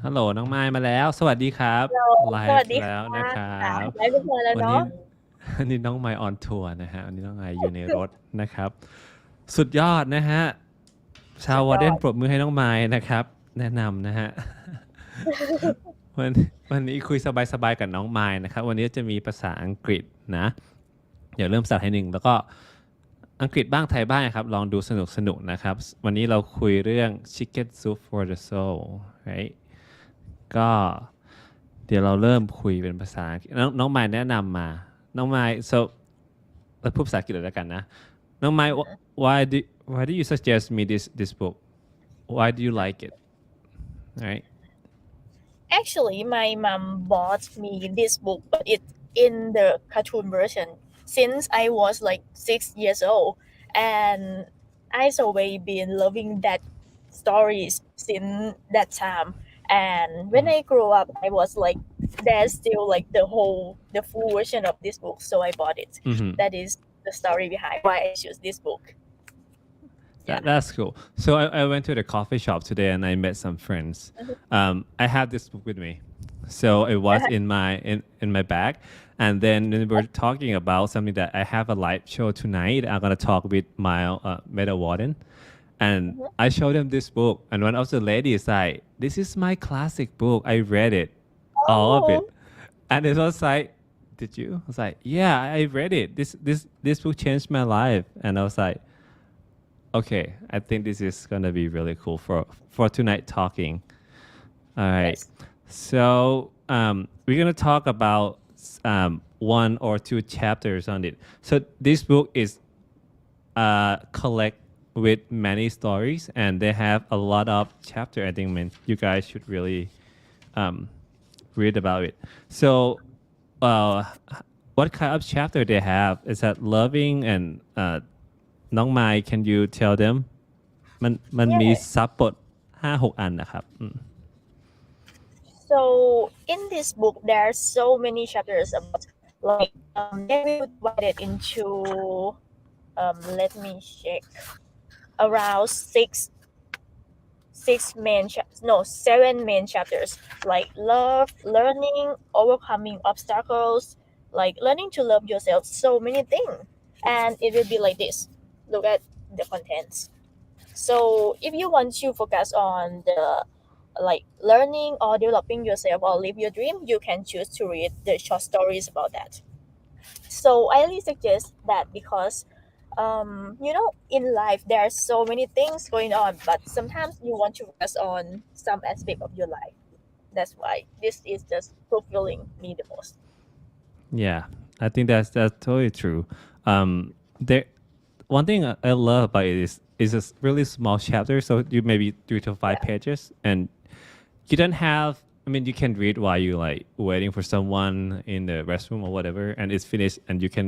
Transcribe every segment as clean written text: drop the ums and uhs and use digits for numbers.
ฮัลโหลน้องไมค์มาแล้วสวัสดีครับเราไลสวัสฟ์ดีแล้วค่ะนะครับไลฟ์เรียบร้อยแล้ววันนี้ เนาะ วันนี้น้องไมค์ออนทัวร์นะฮะวันนี้น้องไมค์อยู่ในรถนะครับสุดยอดนะฮะชาววอร์เดสุดยอดนปรบมือให้น้องไมค์นะครับแนะนำนะฮะวันวันนี้คุยสบายๆกับน้องไมค์นะครับวันนี้จะมีภาษาอังกฤษนะเดี๋ยวเริ่มสาให้หนึ่งแล้วก็อังกฤษบ้างไทยบ้างครับลองดูสนุกนะครับวันนี้เราคุยเรื่อง chicken soup for the soul right ก็เดี๋ยวเราเริ่มคุยเป็นภาษาน้องไมค์แนะนำมาน้องไมค์ so เราพูดภาษาอังกฤษเลยแล้วกันนะน้องไมค์ why do you suggest me this book why do you like it right Actually, my mom bought me this book, but it's in the cartoon version since I was like 6 years old, and I've always been loving that stories since that time. And when I grew up, I was like, there's still like the full version of this book, so I bought it. That is the story behind why I choose this book. Yeah. That's cool. So I went to the coffee shop today and I met some friends. I had this book with me, so it was in my bag. And then we were talking about something that I have a live show tonight. I'm gonna talk with my Meta Warden, and I showed them this book. And one of the ladies like, "This is my classic book. I read it, all of it." Oh, And it was like, "Did you?" I was like, "Yeah, I read it. This book changed my life." And I was like, okay, I think this is gonna be really cool for tonight talking. All right, yes. so we're gonna talk about one or two chapters on it. So this book is collect with many stories, and they have a lot of chapter. I think you guys should really read about it. So, what kind of chapter they have? Is that loving and น้องไมค์ can you tell them มันมี Yeah. ซับบท5-6 อันนะครับ So in this book, there are so many chapters about like they will divide it into let me check around seven main chapters like love, learning, overcoming obstacles, like learning to love yourself. So many things, and it will be like this. Look at the contents. So if you want to focus on the like learning or developing yourself or live your dream, you can choose to read the short stories about that. So I really suggest that because in life there are so many things going on, but sometimes you want to focus on some aspect of your life. That's why this is just fulfilling me the most. Yeah, I think that's totally true. There, one thing I love about it is a really small chapter, so you maybe 3 to 5 Yeah. pages, and you don't have. I mean, you can read while you like waiting for someone in the restroom or whatever, and it's finished, and you can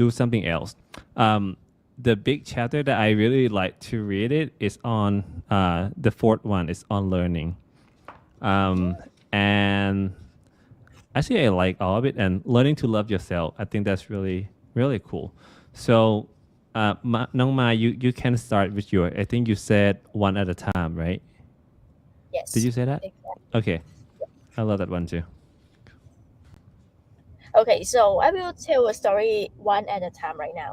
do something else. The big chapter that I really like to read it is on the fourth one. Is on learning, and actually I like all of it and learning to love yourself. I think that's really cool. So, Nong Ma, you can start with your. I think you said one at a time, right? Yes. Did you say that? Exactly. Okay, I love that one too. Okay, so I will tell a story one at a time right now.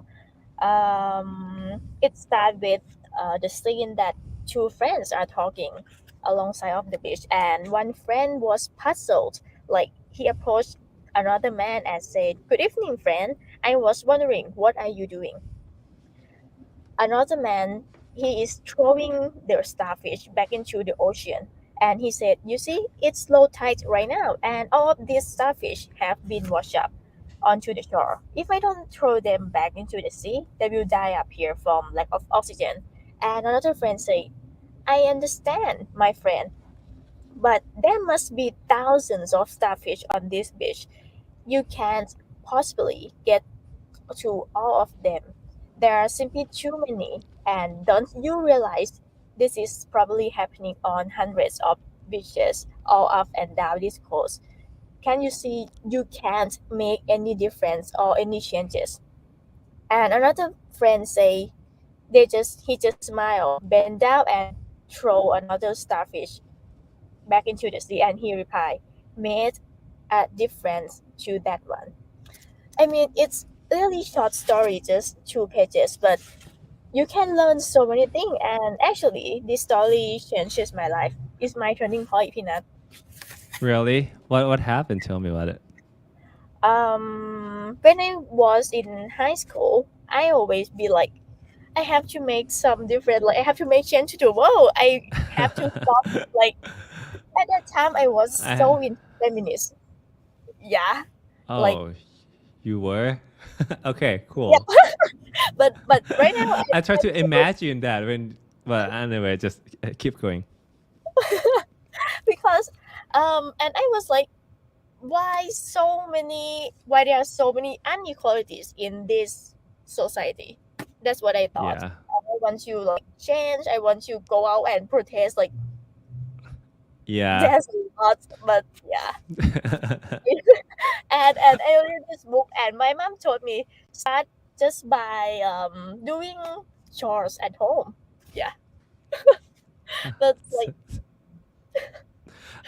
It starts with the scene that two friends are talking alongside of the beach, and one friend was puzzled. Like he approached another man and said, "Good evening, friend. I was wondering, what are you doing?" Another man, he is throwing the starfish back into the ocean, and he said, "You see, it's low tide right now, and all of these starfish have been washed up onto the shore. If I don't throw them back into the sea, they will die up here from lack of oxygen." And another friend said, "I understand, my friend, but there must be thousands of starfish on this beach. You can't possibly get to all of them. There are simply too many, and don't you realize this is probably happening on hundreds of beaches all up and down this coast? Can you see you can't make any difference or any changes?" And another friend say he just smile, bend down and throw another starfish back into the sea, and he replied, made a difference to that one. I mean, it's really short story, just 2 pages, but you can learn so many things. And actually, this story changes my life. It's my turning point, Peanut. Really? What happened? Tell me about it. When I was in high school, I always be like, I have to make some different. Like I have to make change to the world. I have to stop. Like at that time, I was so into feminist. Yeah, like Oh, you were? Okay, yeah. cool. But right now, I try to imagine that when, but anyway, just keep going. because and I was like, why there are so many inequalities in this society? That's what I thought. Yeah. I want to like change. I want to go out and protest. Like Yeah. there's a lot, but yeah. And I read this book, and my mom told me start just by doing chores at home. Yeah, but like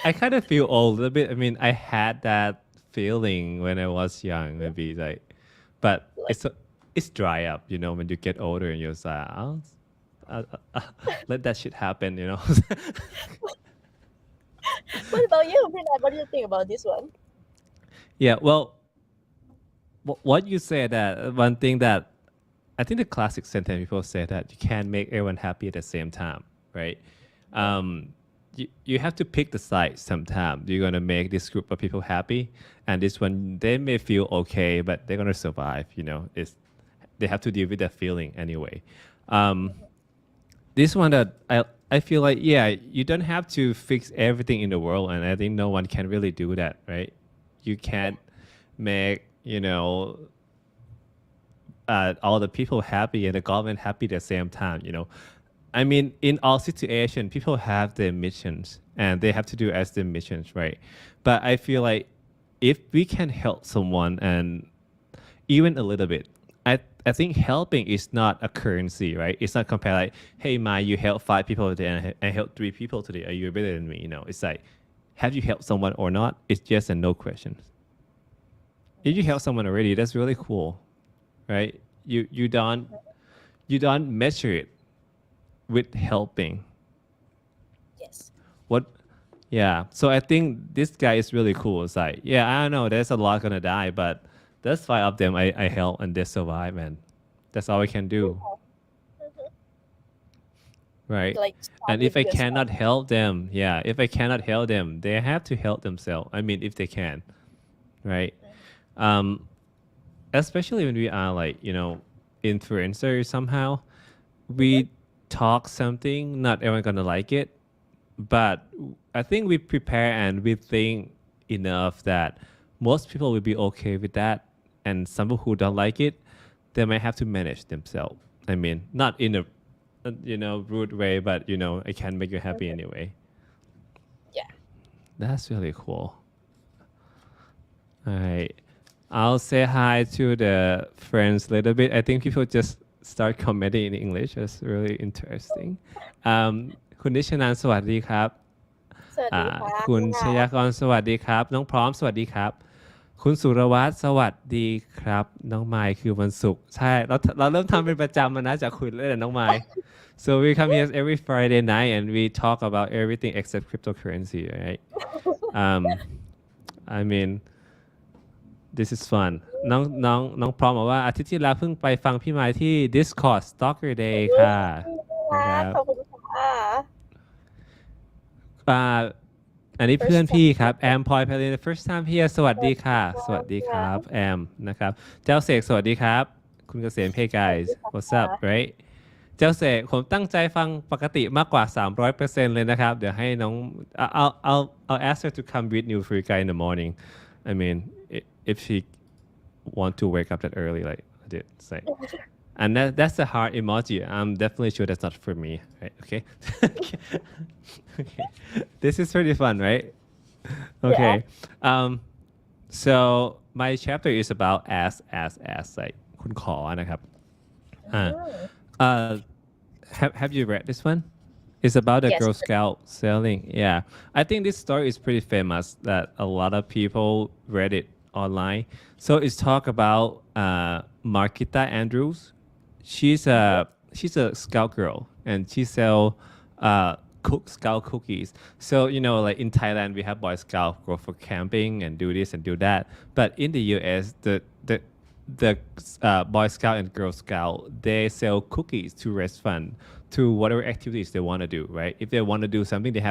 I kind of feel old a little bit. I mean, I had that feeling when I was young, maybe like, but it's dry up, you know, when you get older and you're like, let that shit happen, you know. what about you, Brina? What do you think about this one? Yeah, well, what you said, that one thing that I think the classic sentence people say that you can't make everyone happy at the same time, right? You have to pick the side sometimes. You're gonna make this group of people happy, and this one they may feel okay, but they're gonna survive. You know, they have to deal with that feeling anyway. This one that I feel like, yeah, you don't have to fix everything in the world, and I think no one can really do that, right? You can't make, you know, all the people happy and the government happy at the same time, you know. I mean, in all situations, people have their missions and they have to do as their missions, right? But I feel like if we can help someone and even a little bit, I think helping is not a currency, right? It's not compared like, hey, Ma, you helped 5 people today and I helped 3 people today. Are you better than me? You know, it's like, have you helped someone or not? It's just a no question. If you help someone already, that's really cool, right? You don't measure it with helping. Yes. What? Yeah. So I think this guy is really cool. It's like, yeah, I don't know. There's a lot gonna die, but there's 5 of them I help and they survive, and that's all I can do, right? Like And if I yourself. cannot help them, yeah, if I cannot help them, they have to help themselves. I mean, if they can, right? Especially when we are like, you know, influencers somehow, we talk something, not everyone gonna like it, but I think we prepare and we think enough that most people will be okay with that, and some people who don't like it, they might have to manage themselves. I mean, not in a you know, rude way, but you know, I can make you happy anyway. Yeah. That's really cool. All right, I'll say hi to the friends a little bit. I think people just start commenting in English. That's really interesting. คุณนิชนันท์สวัสดีครับ สวัสดีค่ะ คุณชยากรสวัสดีครับ น้องพร้อมสวัสดีครับ คุณสุรวัตรสวัสดีครับ น้องไมค์คือวันศุกร์ใช่เราเริ่มทำเป็นประจำนะจากคุยเล่นกับน้องไมค์ so we come here every Friday night and we talk about everything except cryptocurrency, right? I mean, this is fun. น้องพร้อมบอกว่าอาทิตย์ที่แล้วเพิ่งไปฟังพี่ไมค์ที่ Discord Stalker Day ค่ะนะครับ ขอบคุณค่ะ อันนี้เพื่อนพี่ครับแอมพลอยพาลิน first time here สวัสดีค่ะสวัสดีครับแอมนะครับเจ้าเสกสวัสดีครับคุณเกษม hey guys what's up right เจ้าเสกผมตั้งใจฟังปกติมากกว่า 300% เลยนะครับเดี๋ยวให้น้อง I'll ask her to come with you for you guys in the morning. I mean if she want to wake up that early like I did say. And that's the heart emoji. I'm definitely sure that's not for me, right? Okay. Okay. This is pretty fun, right? Okay. So my chapter is about ask, like คุณขอนะครับ. Have you read this one? It's about a Yes. Girl Scout selling. Yeah. I think this story is pretty famous that a lot of people read it online. So it's talk about Markita Andrews. She's a scout girl and she sell scout cookies. So like in Thailand we have Boy Scout go for camping and do this and do that. But in the US the Boy Scout and Girl Scout they sell cookies to raise fund to whatever activities they want to do, right? If they want to do something, they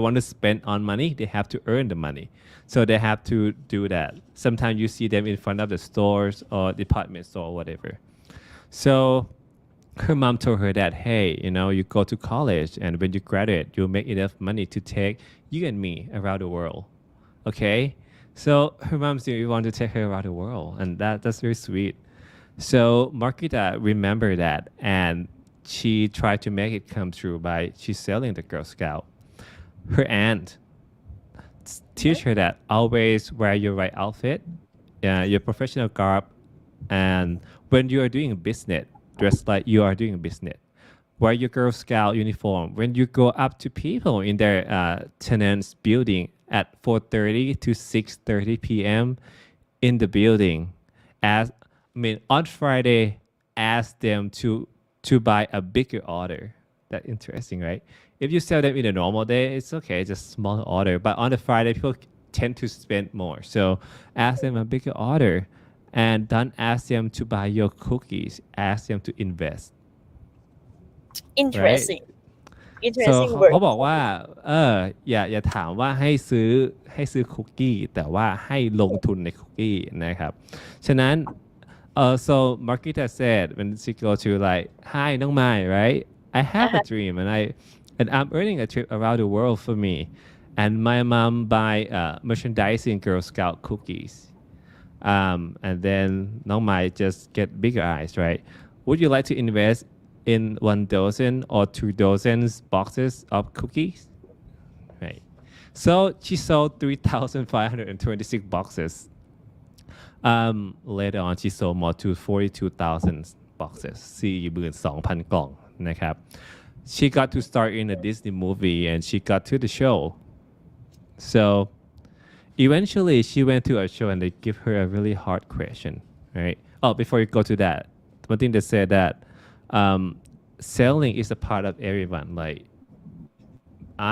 want to spend on money, they have to earn the money. So they have to do that. Sometimes you see them in front of the stores or department store or whatever. So her mom told her that, hey, you go to college and when you graduate, you'll make enough money to take you and me around the world. Okay? So her mom still want to take her around the world. And that's very sweet. So Markita remembered that and she tried to make it come true by she's selling the Girl Scout. Her aunt teach her that always wear your right outfit, your professional garb, and when you are doing business, dress like you are doing business. Wear your Girl Scout uniform when you go up to people in their tenants building at 4:30 to 6:30 p.m. in the building. On Friday, ask them to buy a bigger order. That's interesting, right? If you sell them in a normal day, it's okay, just small order. But on the Friday, people tend to spend more. So ask them a bigger order and don't ask them to buy your cookies. Ask them to invest. Interesting. So Interesting เขา word. บอกว่าอย่าถามว่าให้ซื้อคุกกี้แต่ว่าให้ลงทุนในคุกกี้นะครับฉะนั้นso Markita said when she go to like hi น้องไม้ right I have a dream and I'm earning a trip around the world for me and my mom buy merchandising Girl Scout cookies and then น้องไม้ just get bigger eyes right would you like to invest in 1 dozen or 2 dozens boxes of cookies right so she sold 3,526 boxes later on she sold more to 42,000 boxes 42,000 กล่องนะครับ she got to star in a Disney movie and she got to the show so eventually she went to a show and they give her a really hard question right before you go to that one thing they said that selling is a part of everyone like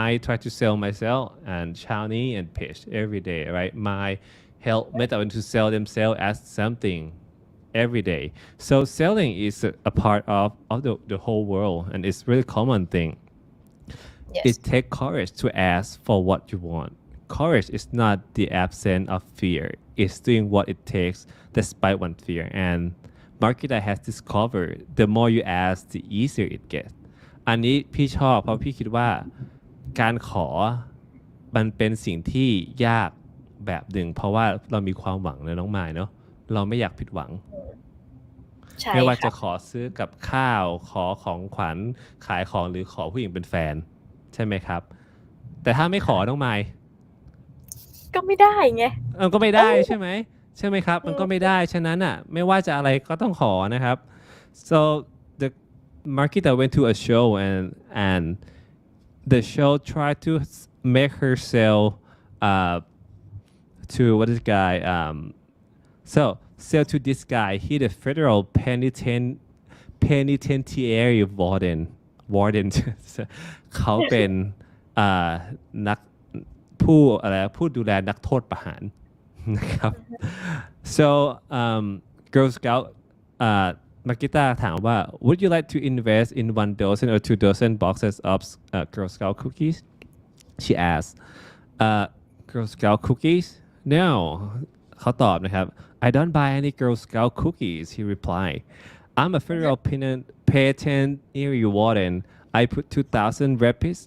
I try to sell myself and Shawnee and Paige every day right my help method to sell themselves as something every day so selling is a part of the whole world and it's really common thing Yes. it takes courage to ask for what you want courage is not the absence of fear it's doing what it takes despite one fear and Markita has discovered the more you ask the easier it gets อันนี้พี่ชอบเพราะพี่คิดว่าการขอมันเป็นสิ่งที่ยากแบบหนึ่งเพราะว่าเรามีความหวังนะน้องมายเนาะเราไม่อยากผิดหวัง ใช่ ไม่ว่าจะ ค่ะ ขอซื้อกับข้าวขอของขวัญขายของหรือขอผู้หญิงเป็นแฟนใช่ไหมครับแต่ถ้าไม่ขอน้องมาย ก็ไม่ได้ไง ก็ไม่ได้ใช่ไหมครับมันก็ไม่ได้ฉะนั้นอ่ะไม่ว่าจะอะไรก็ต้องขอนะครับ so the Markita went to a show and the show tried to make her sell to what is the guy so sell to this guy he the federal penitentiary warden เขาเป็นนักผู้ดูแลนักโทษประหารนะครับ so Girl Scout Markita ถามว่า would you like to invest in 1 dozen or 2 dozen boxes of Girl Scout cookies she asked Girl Scout cookies no เขาตอบนะครับ I don't buy any Girl Scout cookies he replied I'm a federal penitentiary warden I put 2,000 rapists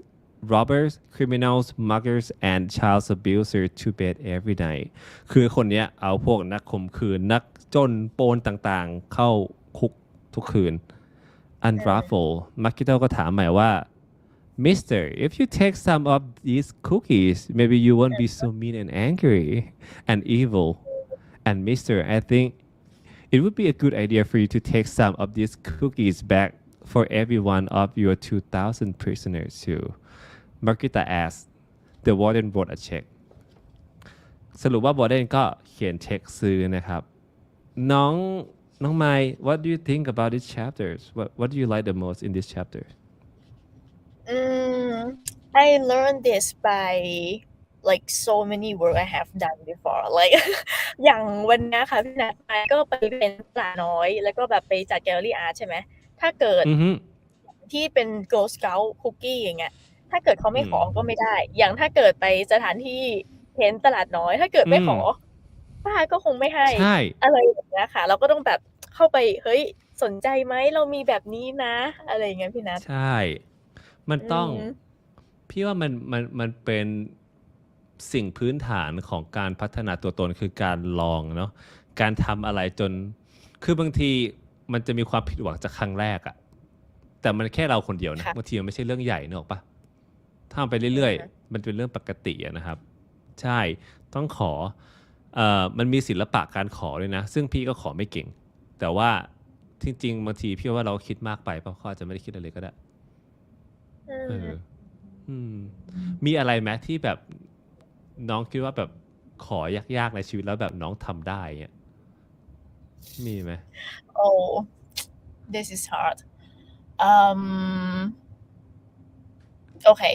robbers criminals muggers and child abusers to bed every night คือคนเนี้ยเอาพวกนักข่มขืนนักจนโปนต่างๆเข้าคุกทุกคืน unravel Markita ก็ถามใหม่ว่า Mister if you take some of these cookies maybe you won't be so mean and angry and evil and Mister I think it would be a good idea for you to take some of these cookies back for every one of your 2,000 prisoners too Margarita asked the warden wrote a check สรุปว่า warden ก็เขียนเช็คซื้อนะครับน้องไมค์ what do you think about these chapters what do you like the most in this chapter I learned this by like so many work I have done before like อย่างวันนี้ค่ะพี่นัทไปก็ไปเป็นตลาดน้อยแล้วก็แบบไปจัดแกลเลอรี่อาร์ตใช่ไหมถ้าเกิดที่เป็น Girl Scout Cookie อย่างเงี้ยถ้าเกิดเขาไม่ขอก็ไม่ได้อย่างถ้าเกิดไปสถานที่เห็นตลาดน้อยถ้าเกิดไม่ขอป้าก็คงไม่ให้อะไรแบบนี้ค่ะเราก็ต้องแบบเข้าไปเฮ้ยสนใจไหมเรามีแบบนี้นะอะไรอย่างเงี้ยพี่นัทใช่มันต้องพี่ว่ามันเป็นสิ่งพื้นฐานของการพัฒนาตัวตนคือการลองเนาะการทำอะไรจนคือบางทีมันจะมีความผิดหวังจากครั้งแรกอะแต่มันแค่เราคนเดียวนะบางทีมันไม่ใช่เรื่องใหญ่เนอะปะทำไปเรื่อยๆมันเป็นเรื่องปกตินะครับใช่ต้องขอมันมีศิลปะการขอด้วยนะซึ่งพี่ก็ขอไม่เก่งแต่ว่าจริงๆบางทีพี่ว่าเราคิดมากไปเพราะเขาอาจจะไม่ได้คิดอะไรก็ได้มีอะไรไหมที่แบบน้องคิดว่าแบบขอยากๆในชีวิตแล้วแบบน้องทำได้เงี้ยมีไหม Oh this is hard okay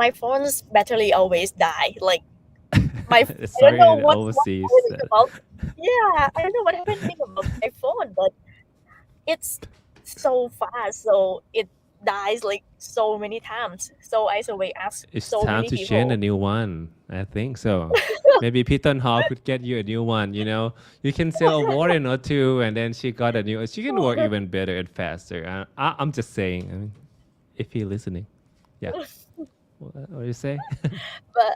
my phone's battery always die like my I don't know what happening about yeah I don't know what happening about my phone but it's so fast so it dies like so many times so I always ask it's so time many to people change a new one I think so maybe Peter Hall could get you a new one you know you can sell a warden or two and then she got a new she can work even better and faster I'm just saying I mean, if you're listening yeah what do you say but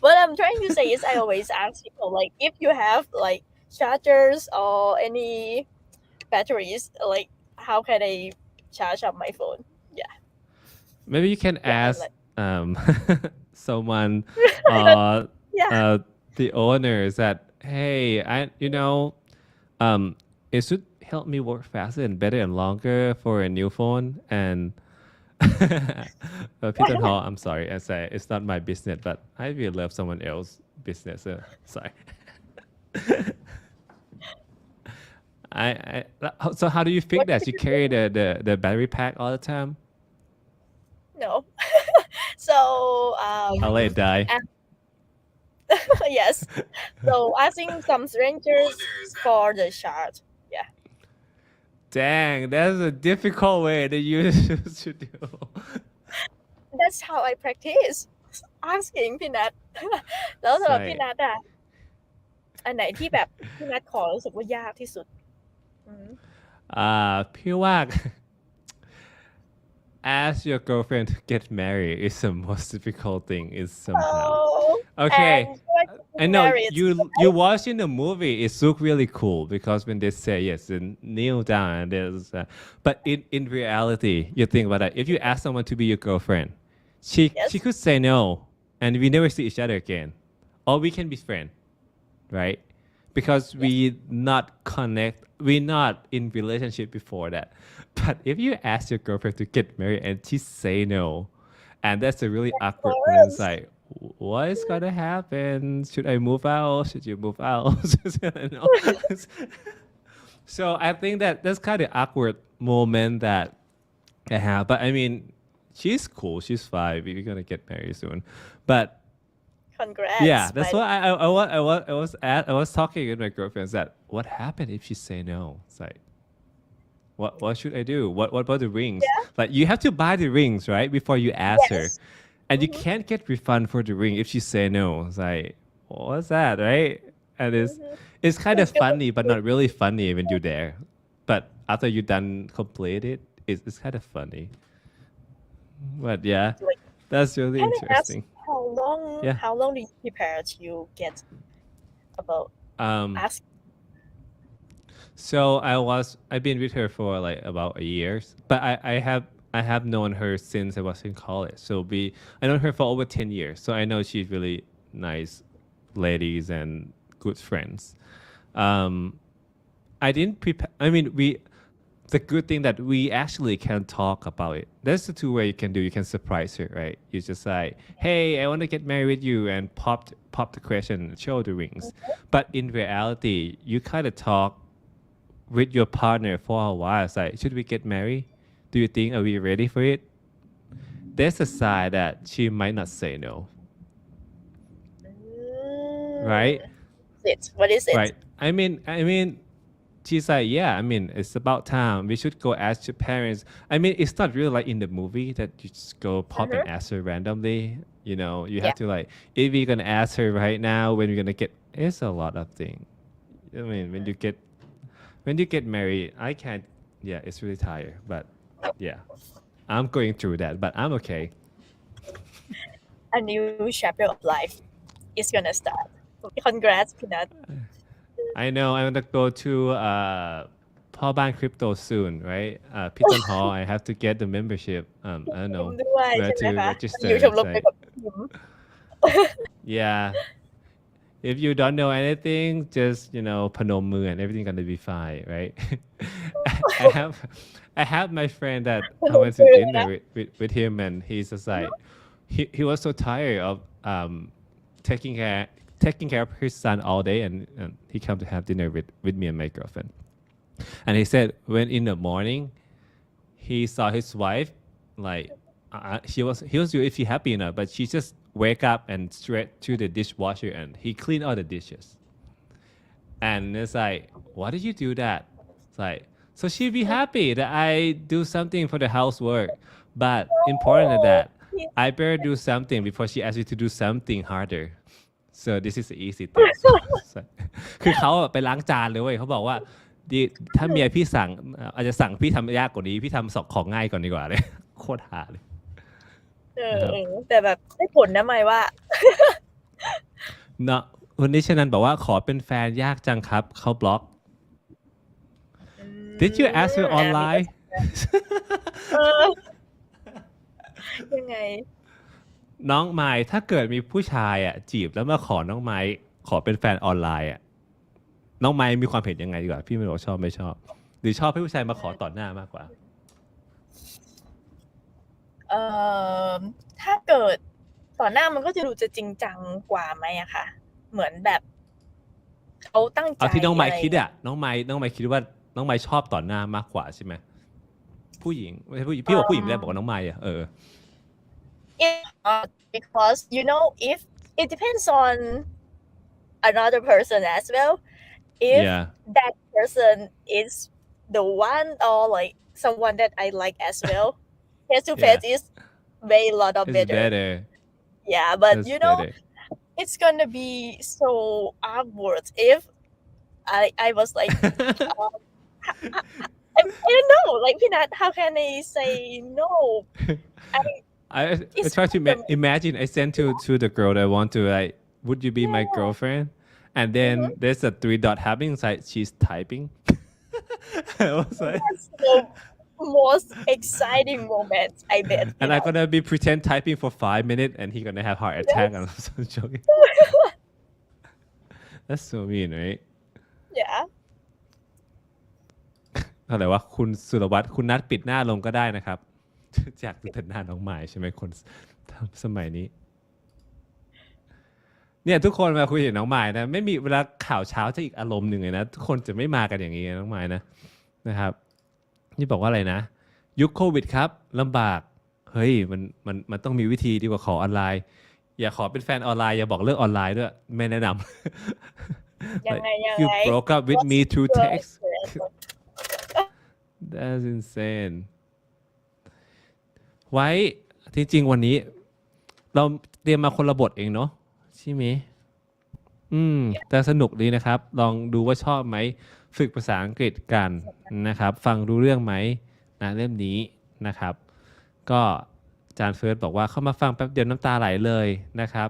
what I'm trying to say is I always ask people like if you have like chargers or any batteries like how can I charge up my phone yeah maybe you can ask someone the owners that hey I you know it should help me work faster and better and longer for a new phone and Peter Hall I'm sorry I say it's not my business but I really love someone else's business so sorry so how do you fix that you carry the battery pack all the time no so I'll let it die yes so asking some strangers for the charge yeah dang that's a difficult way that you should do that's how I practice asking พี่นัท แล้วสำหรับพี่นัทอ่ะอันไหนที่แบบพี่นัทขอรู้สึกว่ายากที่สุดพี่ว่า ask your girlfriend to get married is the most difficult thing is somehow okay I know you watching the movie it look really cool because when they say yes and kneel down and there's but in reality you think about that if you ask someone to be your girlfriend she could say no and we never see each other again or we can be friends right because we not connect we're not in relationship before that but if you ask your girlfriend to get married and she say no and that's a really awkward moment it's like what is gonna happen should I move out should you move out so I think that that's kind of awkward moment that I have but I mean she's cool she's fine we're gonna get married soon but congrats yeah that's why I was talking with my girlfriend that what happened if she say no it's like what should I do what about the rings like you have to buy the rings right before you ask her and you can't get refund for the ring if she say no it's like what's that right and it's kind of funny but not really funny when you're there but after you done complete it it's kind of funny but yeah that's really interesting how long do you prepare to get about ask so I've been with her for like about a year but I have known her since I was in college so I known her for over 10 years so I know she's really nice ladies and good friends I didn't prepare I mean the good thing that we actually can talk about it. That's the two way you can do. You can surprise her, right? You just like, hey, I want to get married with you, and pop the question, show the rings. But in reality, you kind of talk with your partner for a while. It's like, should we get married? Do you think are we ready for it? There's a side that she might not say no, right? What is it? Right. I mean, she's like, yeah, I mean, it's about time. We should go ask your parents. I mean, it's not really like in the movie that you just go pop and ask her randomly. You know, you have to like, if you're gonna ask her right now, when you're gonna get, it's a lot of things. I mean, when you get married, I can't. Yeah, it's really tired, but yeah, I'm going through that, but I'm okay. A new chapter of life is gonna start. Congrats, Peanut. I know I'm gonna go to พ่อบ้าน crypto soon, right? Piton Hall. I have to get the membership. I don't know ด้วย where ใช่ไหม to คะ register. อยู่ชมรม It's เดียว like, กับพิม yeah. If you don't know anything, justพนมมือ and everything gonna be fine, right? I have my friend that I went to dinner with him, and he's just like he was so tired of taking care of his son all day, and he come to have dinner with me and my girlfriend. And he said when in the morning he saw his wife, like he was really happy enough, but she just wake up and straight to the dishwasher and he cleaned all the dishes. And it's like, why did you do that? It's like, so she'd be happy that I do something for the housework, but important than that, I better do something before she asks me to do something harder. So this is the easy thing. คือเขาไปล้างจานเลยเว้ยเขาบอกว่าถ้าเมียพี่สั่งอาจจะสั่งพี่ทำยากกว่านี้พี่ทำสองของง่ายก่อนดีกว่าเลย โคตรหาเลย แต่แบบได้ผลนะไม่ว่า เนาะคุณนิชนันบอกว่าขอเป็นแฟนยากจังครับเขาบล็อก Did you ask her online ยังไง น้องไม้ถ้าเกิดมีผู้ชายจีบแล้วมาขอน้องไม้ขอเป็นแฟนออนไลน์น้องไม้มีความเห็นยังไงดีกว่าพี่ไม่รู้ชอบไม่ชอบหรือชอบให้ผู้ชายมาขอต่อหน้ามากกว่าถ้าเกิดต่อหน้ามันก็จะดูจะจริงจังกว่าไหมอะค่ะเหมือนแบบเขาตั้งใจเอาที่น้องไม้คิดน้องไม้คิดว่าน้องไม้ชอบต่อหน้ามากกว่าใช่ไหมผู้หญิงไม่ใช่ผู้หญิงพี่บอกผู้หญิงไม่ได้บอกว่าน้องไม้because if it depends on another person as well if that person is the one or like someone that I like as well face to face is way a lot of better. Yeah, but better. It's gonna be so awkward if I was like I don't know, like Peanut, how can I say no? I try to imagine. I sent to the girl that I want to like, would you be my girlfriend? And then there's a 3 dot happening. It's like she's typing. I was like, that's the most exciting moment, I bet. And I'm gonna be pretend typing for 5 minutes, and he's gonna have heart attack. And I'm so joking. That's so mean, right? Yeah. อะไรวะคุณสุรวัตรคุณนัดปิดหน้าลงก็ได้นะครับจากดูแต่หน้าน้องหมายใช่ไหมคนสมัยนี้เนี่ยทุกคนมาคุยกับน้องหมายนะไม่มีเวลาข่าวเช้าจะอีกอารมณ์หนึ่งเลยนะทุกคนจะไม่มากันอย่างนี้น้องหมายนะครับนี่บอกว่าอะไรนะยุคโควิดครับลำบากเฮ้ยมันต้องมีวิธีดีกว่าขอออนไลน์อย่าขอเป็นแฟนออนไลน์อย่าบอกเลิกออนไลน์ด้วยไม่แนะนำ ยังไง You broke up with me through text That's insane ไว้จริงๆวันนี้เราเตรียมมาคนละบทเองเนาะใช่ไหมแต่สนุกดีนะครับลองดูว่าชอบไหมฝึกภาษาอังกฤษกันนะครับฟังรู้เรื่องไหมนะเล่มนี้นะครับก็อาจารย์เฟิร์สบอกว่าเข้ามาฟังแป๊บเดียวน้ำตาไหลเลยนะครับ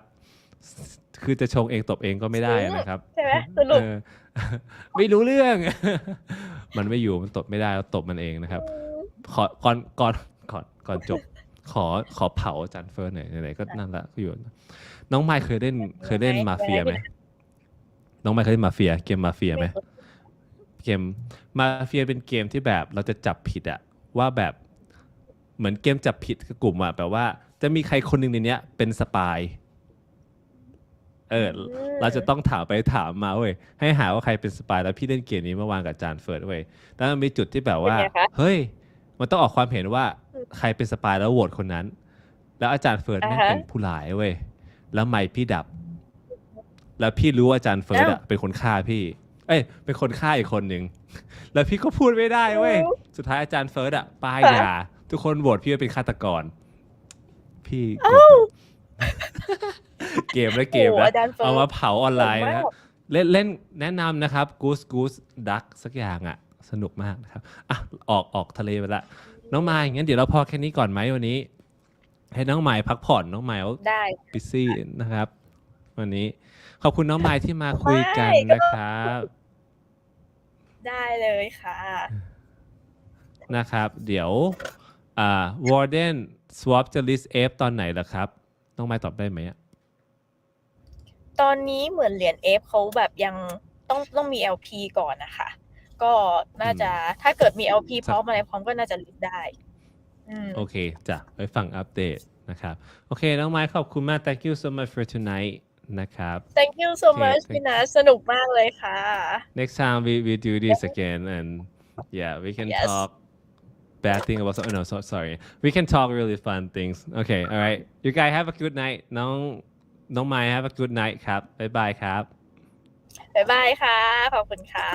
คือจะชงเองตบเองก็ไม่ได้นะครับใช่ไหมสนุก ไม่รู้เรื่อง มันไม่อยู่มันตบไม่ได้เราตบมันเองนะครับขอก่อนจบขอเผาอาจารย์เฟิร์สหน่อยไหนๆก็นั่นละก็อยู่น้องไมค์เคยเล่นมาเฟียไหมน้องไมค์เคยเล่นมาเฟียเกมมาเฟียไหมเ เกมมาเฟียเป็นเกมที่แบบเราจะจับผิดอะว่าแบบเหมือนเกมจับผิดกับกลุ่มอะแบบว่าจะมีใครคนหนึ่งในเนี้ยเป็นสปายเราจะต้องถามไปถามมาเว้ยให้หาว่าใครเป็นสปายแล้วพี่เล่นเกมนี้เมื่อวานกับอาจารย์เฟิร์สเว้ยแล้วมันมีจุดที่แบบว่า เป็นไงคะเฮ้ยมันต้องออกความเห็นว่าใครเป็นสปายแล้วโหวตคนนั้นแล้วอาจารย์เฟิร์สแม่งฮะเป็นผู้ร้ายเว้ยแล้วไมค์พี่ดับแล้วพี่รู้ว่าอาจารย์เฟิร์สอ้าวอะเป็นคนฆ่าพี่เป็นคนฆ่าอีกคนหนึ่งแล้วพี่ก็พูดไม่ได้เว้ยสุดท้ายอาจารย์เฟิร์สอะป้ายยาทุกคนโหวตพี่ว่าเป็นฆาตกรพี่กดเกมและเกมนะอาจารย์เฟิเอาร์มาเผาออนไลน์มากนะเล่นแนะนำนะครับ Goose Duck สักอย่างอ่ะสนุกมากนะครับอ่ะออกทะเลไปละน้องไม้งั้นเดี๋ยวเราพอแค่นี้ก่อนไหมวันนี้ให้น้องไม้พักผ่อนน้องไม้ได้บิซี่นะครับวันนี้ขอบคุณน้องไม้ที่มาคุยไม่กันก็นะครับได้เลยค่ะ นะครับเดี๋ยวWarden swap จะ list F ตอนไหนล่ะครับน้องไม้ตอบได้ไหมอ่ะตอนนี้เหมือนเหรียญ F เขาแบบยังต้องมี LP ก่อนนะคะ ก็น่าจะถ้าเกิดมี LP พร้อมอะไรพร้อมก็น่าจะลิสต์ได้โอเคจ้ะไว้ฟังอัปเดตนะครับโอเคน้องไม้ขอบคุณมาก thank you so much for tonight นะครับ Thank you so much พี่นัทสนุกมากเลยค่ะ next time we do this again and yeah we can Yes talk bad thing about no sorry we can talk really fun things okay all right you guys have a good night น้องไม้ have a good night ครับบ๊ายบายครับบ๊ายบายค่ะ ขอบคุณค่ะ